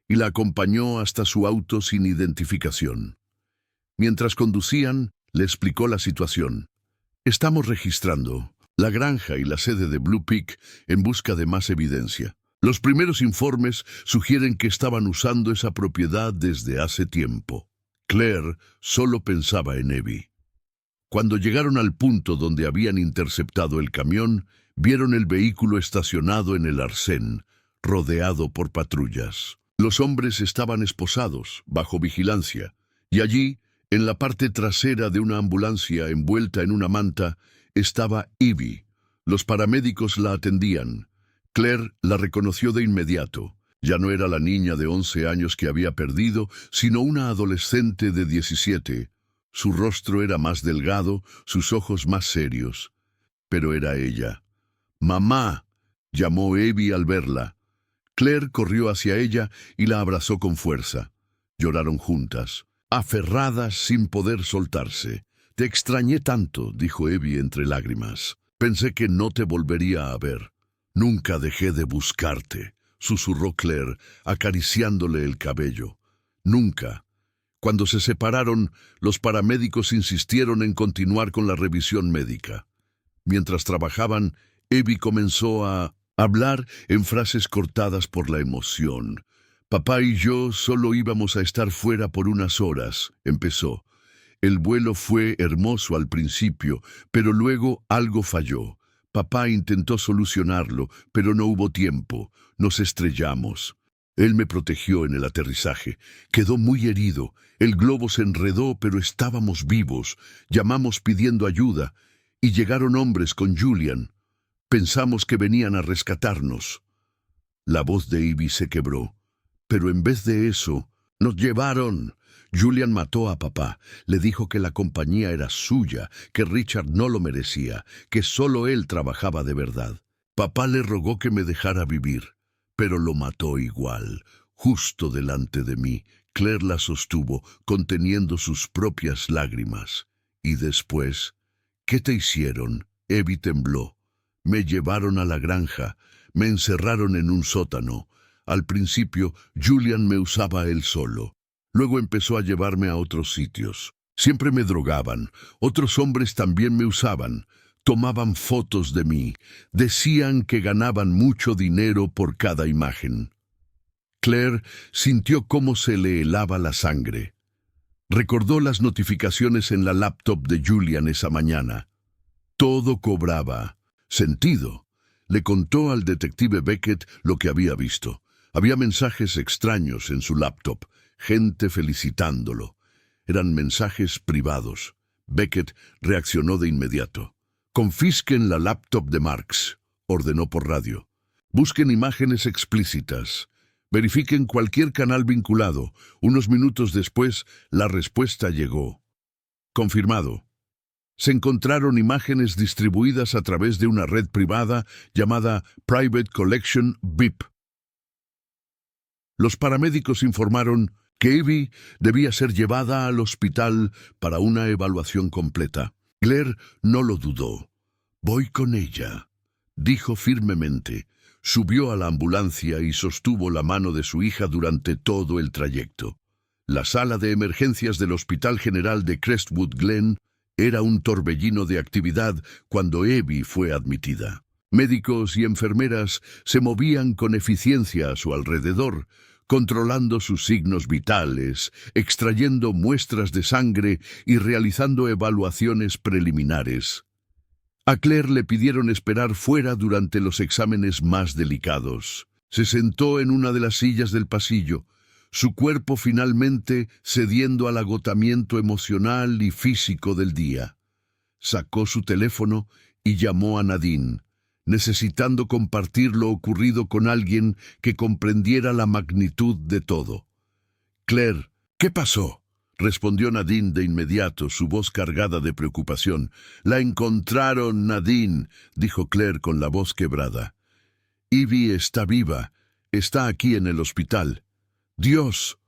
y la acompañó hasta su auto sin identificación. Mientras conducían, le explicó la situación. «Estamos registrando la granja y la sede de Blue Peak en busca de más evidencia. Los primeros informes sugieren que estaban usando esa propiedad desde hace tiempo». Claire solo pensaba en Evie. Cuando llegaron al punto donde habían interceptado el camión, vieron el vehículo estacionado en el arcén, rodeado por patrullas. Los hombres estaban esposados, bajo vigilancia, y allí, en la parte trasera de una ambulancia envuelta en una manta, estaba Evie. Los paramédicos la atendían. Claire la reconoció de inmediato. Ya no era la niña de 11 años que había perdido, sino una adolescente de 17. Su rostro era más delgado, sus ojos más serios. Pero era ella. «Mamá», llamó Evie al verla. Claire corrió hacia ella y la abrazó con fuerza. Lloraron juntas, aferradas sin poder soltarse. «Te extrañé tanto», dijo Evie entre lágrimas. «Pensé que no te volvería a ver». «Nunca dejé de buscarte», susurró Claire, acariciándole el cabello. «Nunca». Cuando se separaron, los paramédicos insistieron en continuar con la revisión médica. Mientras trabajaban, Evie comenzó a hablar en frases cortadas por la emoción. «Papá y yo solo íbamos a estar fuera por unas horas», empezó. «El vuelo fue hermoso al principio, pero luego algo falló. Papá intentó solucionarlo, pero no hubo tiempo. Nos estrellamos. Él me protegió en el aterrizaje. Quedó muy herido. El globo se enredó, pero estábamos vivos. Llamamos pidiendo ayuda, y llegaron hombres con Julian. Pensamos que venían a rescatarnos». La voz de Evie se quebró. «Pero en vez de eso, nos llevaron». Julian mató a papá. Le dijo que la compañía era suya, que Richard no lo merecía, que solo él trabajaba de verdad. Papá le rogó que me dejara vivir, pero lo mató igual, justo delante de mí. Claire la sostuvo, conteniendo sus propias lágrimas. Y después, «¿Qué te hicieron?». Evie tembló. «Me llevaron a la granja, me encerraron en un sótano. Al principio, Julian me usaba él solo. Luego empezó a llevarme a otros sitios. Siempre me drogaban. Otros hombres también me usaban. Tomaban fotos de mí. Decían que ganaban mucho dinero por cada imagen». Claire sintió cómo se le helaba la sangre. Recordó las notificaciones en la laptop de Julian esa mañana. Todo cobraba sentido. Le contó al detective Beckett lo que había visto. Había mensajes extraños en su laptop, gente felicitándolo. Eran mensajes privados. Beckett reaccionó de inmediato. «Confisquen la laptop de Marks», ordenó por radio. «Busquen imágenes explícitas. Verifiquen cualquier canal vinculado». Unos minutos después, la respuesta llegó. «Confirmado». Se encontraron imágenes distribuidas a través de una red privada llamada Private Collection VIP. Los paramédicos informaron que Evie debía ser llevada al hospital para una evaluación completa. Claire no lo dudó. Voy con ella, dijo firmemente. Subió a la ambulancia y sostuvo la mano de su hija durante todo el trayecto. La sala de emergencias del Hospital General de Crestwood Glen era un torbellino de actividad cuando Evie fue admitida. Médicos y enfermeras se movían con eficiencia a su alrededor, controlando sus signos vitales, extrayendo muestras de sangre y realizando evaluaciones preliminares. A Claire le pidieron esperar fuera durante los exámenes más delicados. Se sentó en una de las sillas del pasillo, su cuerpo finalmente cediendo al agotamiento emocional y físico del día. Sacó su teléfono y llamó a Nadine, necesitando compartir lo ocurrido con alguien que comprendiera la magnitud de todo. «Claire, ¿qué pasó?», respondió Nadine de inmediato, su voz cargada de preocupación. «La encontraron, Nadine», dijo Claire con la voz quebrada. «Evie está viva. Está aquí en el hospital». «Dios.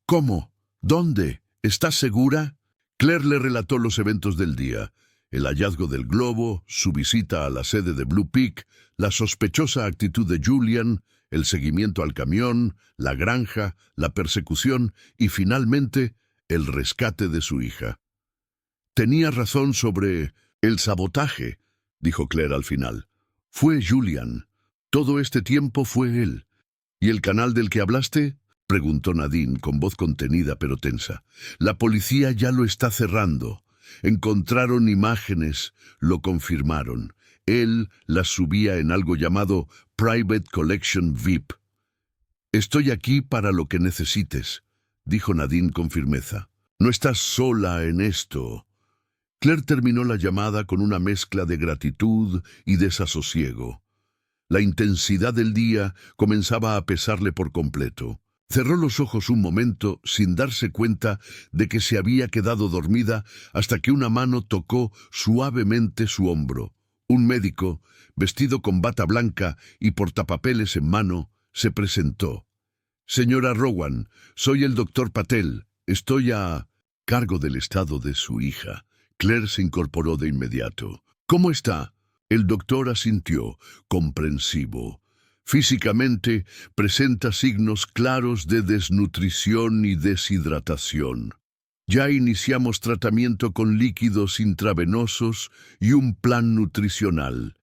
¿Cómo? ¿Dónde? ¿Estás segura?». Claire le relató los eventos del día: el hallazgo del globo, su visita a la sede de Blue Peak, la sospechosa actitud de Julian, el seguimiento al camión, la granja, la persecución y, finalmente, el rescate de su hija. «Tenía razón sobre el sabotaje», dijo Claire al final. «Fue Julian. Todo este tiempo fue él». «¿Y el canal del que hablaste?», preguntó Nadine con voz contenida pero tensa. «La policía ya lo está cerrando. Encontraron imágenes, lo confirmaron. Él las subía en algo llamado Private Collection VIP». «Estoy aquí para lo que necesites», dijo Nadine con firmeza. «No estás sola en esto». Claire terminó la llamada con una mezcla de gratitud y desasosiego. La intensidad del día comenzaba a pesarle por completo. Cerró los ojos un momento sin darse cuenta de que se había quedado dormida hasta que una mano tocó suavemente su hombro. Un médico, vestido con bata blanca y portapapeles en mano, se presentó. «Señora Rowan, soy el doctor Patel. Estoy a cargo del estado de su hija». Claire se incorporó de inmediato. «¿Cómo está?». El doctor asintió, comprensivo. «Físicamente presenta signos claros de desnutrición y deshidratación. Ya iniciamos tratamiento con líquidos intravenosos y un plan nutricional.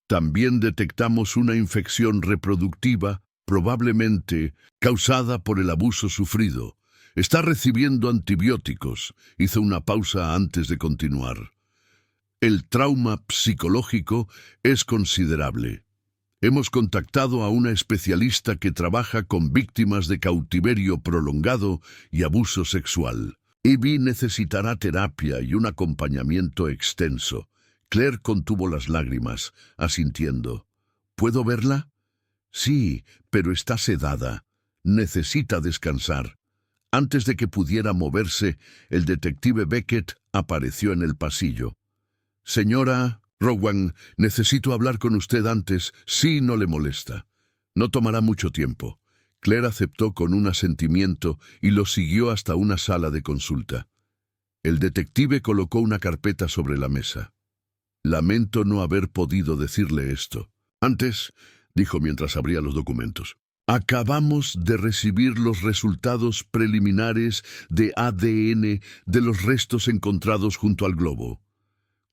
También detectamos una infección reproductiva, probablemente causada por el abuso sufrido. Está recibiendo antibióticos». Hizo una pausa antes de continuar. «El trauma psicológico es considerable. Hemos contactado a una especialista que trabaja con víctimas de cautiverio prolongado y abuso sexual. Evie necesitará terapia y un acompañamiento extenso». Claire contuvo las lágrimas, asintiendo. «¿Puedo verla?». «Sí, pero está sedada. Necesita descansar». Antes de que pudiera moverse, el detective Beckett apareció en el pasillo. «Señora Rowan, necesito hablar con usted antes, si no le molesta. No tomará mucho tiempo». Claire aceptó con un asentimiento y lo siguió hasta una sala de consulta. El detective colocó una carpeta sobre la mesa. «Lamento no haber podido decirle esto antes», dijo mientras abría los documentos. «Acabamos de recibir los resultados preliminares de ADN de los restos encontrados junto al globo.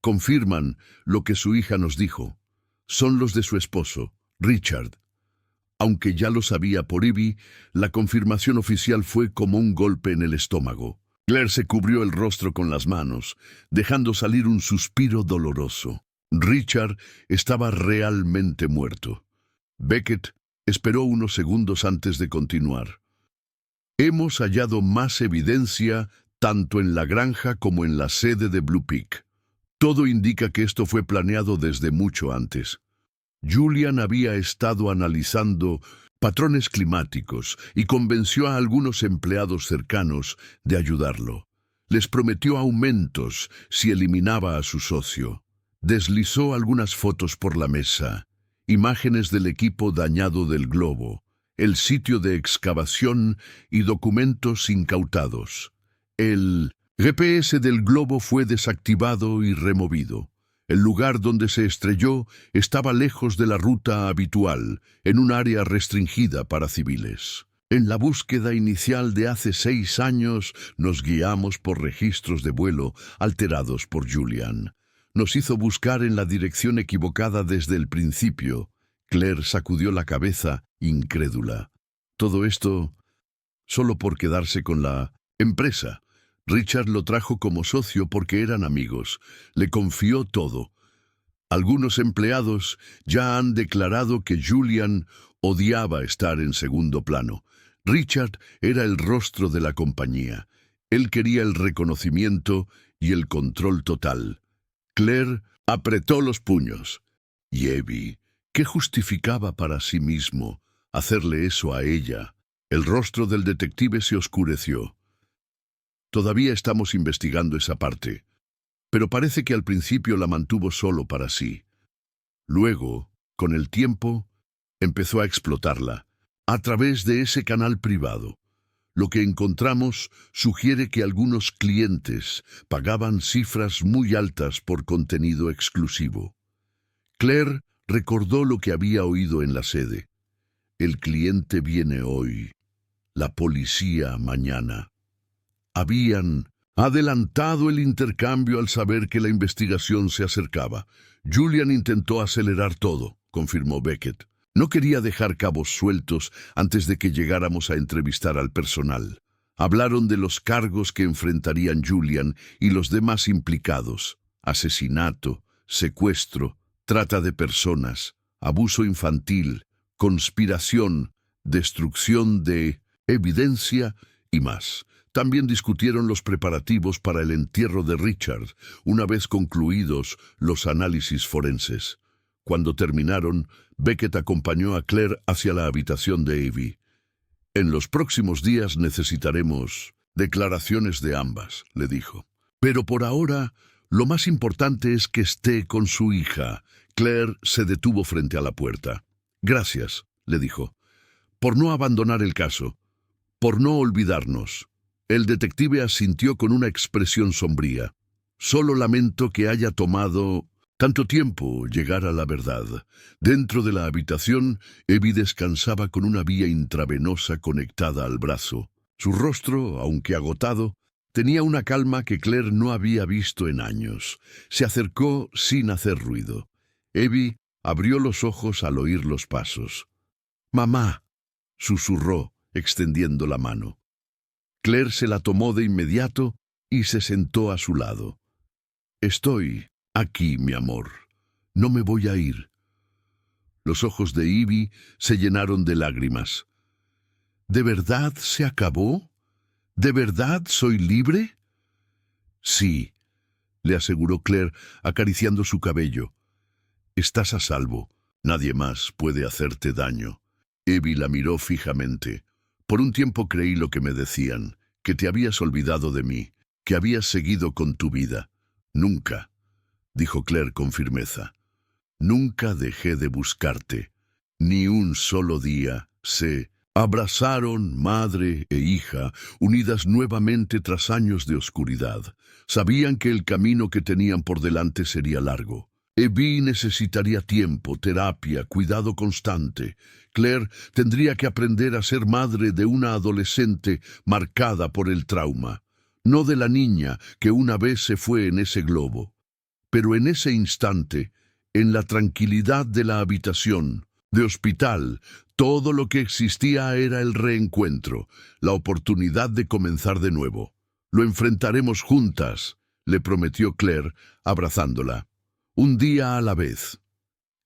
Confirman lo que su hija nos dijo. Son los de su esposo, Richard». Aunque ya lo sabía por Evie, la confirmación oficial fue como un golpe en el estómago. Claire se cubrió el rostro con las manos, dejando salir un suspiro doloroso. Richard estaba realmente muerto. Beckett esperó unos segundos antes de continuar. «Hemos hallado más evidencia tanto en la granja como en la sede de Blue Peak. Todo indica que esto fue planeado desde mucho antes. Julian había estado analizando patrones climáticos y convenció a algunos empleados cercanos de ayudarlo. Les prometió aumentos si eliminaba a su socio. Deslizó algunas fotos por la mesa, imágenes del equipo dañado del globo, el sitio de excavación y documentos incautados. El GPS del globo fue desactivado y removido. El lugar donde se estrelló estaba lejos de la ruta habitual, en un área restringida para civiles. En la búsqueda inicial de hace 6 años, nos guiamos por registros de vuelo alterados por Julian. Nos hizo buscar en la dirección equivocada desde el principio. Claire sacudió la cabeza, incrédula. Todo esto solo por quedarse con la empresa. Richard lo trajo como socio porque eran amigos. Le confió todo. Algunos empleados ya han declarado que Julian odiaba estar en segundo plano. Richard era el rostro de la compañía. Él quería el reconocimiento y el control total. Claire apretó los puños. Y Abby, ¿qué justificaba para sí mismo hacerle eso a ella? El rostro del detective se oscureció. Todavía estamos investigando esa parte, pero parece que al principio la mantuvo solo para sí. Luego, con el tiempo, empezó a explotarla, a través de ese canal privado. Lo que encontramos sugiere que algunos clientes pagaban cifras muy altas por contenido exclusivo. Claire recordó lo que había oído en la sede. El cliente viene hoy, la policía mañana. Habían adelantado el intercambio al saber que la investigación se acercaba. Julian intentó acelerar todo, confirmó Beckett. No quería dejar cabos sueltos antes de que llegáramos a entrevistar al personal. Hablaron de los cargos que enfrentarían Julian y los demás implicados: asesinato, secuestro, trata de personas, abuso infantil, conspiración, destrucción de evidencia y más. También discutieron los preparativos para el entierro de Richard, una vez concluidos los análisis forenses. Cuando terminaron, Beckett acompañó a Claire hacia la habitación de Abby. En los próximos días necesitaremos declaraciones de ambas, le dijo. Pero por ahora, lo más importante es que esté con su hija. Claire se detuvo frente a la puerta. Gracias, le dijo, por no abandonar el caso, por no olvidarnos. El detective asintió con una expresión sombría. Solo lamento que haya tomado tanto tiempo llegar a la verdad. Dentro de la habitación, Abby descansaba con una vía intravenosa conectada al brazo. Su rostro, aunque agotado, tenía una calma que Claire no había visto en años. Se acercó sin hacer ruido. Abby abrió los ojos al oír los pasos. «Mamá», susurró, extendiendo la mano. Claire se la tomó de inmediato y se sentó a su lado. «Estoy aquí, mi amor. No me voy a ir». Los ojos de Abby se llenaron de lágrimas. «¿De verdad se acabó? ¿De verdad soy libre?» «Sí», le aseguró Claire, acariciando su cabello. «Estás a salvo. Nadie más puede hacerte daño». Abby la miró fijamente. «Por un tiempo creí lo que me decían, que te habías olvidado de mí, que habías seguido con tu vida. Nunca», dijo Claire con firmeza. «Nunca dejé de buscarte. Ni un solo día». Se abrazaron, madre e hija, unidas nuevamente tras años de oscuridad. Sabían que el camino que tenían por delante sería largo. Abby necesitaría tiempo, terapia, cuidado constante. Claire tendría que aprender a ser madre de una adolescente marcada por el trauma, no de la niña que una vez se fue en ese globo. Pero en ese instante, en la tranquilidad de la habitación, de hospital, todo lo que existía era el reencuentro, la oportunidad de comenzar de nuevo. «Lo enfrentaremos juntas», le prometió Claire, abrazándola. «Un día a la vez».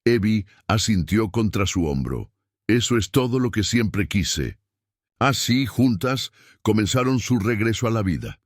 Abby asintió contra su hombro. «Eso es todo lo que siempre quise». Así, juntas, comenzaron su regreso a la vida.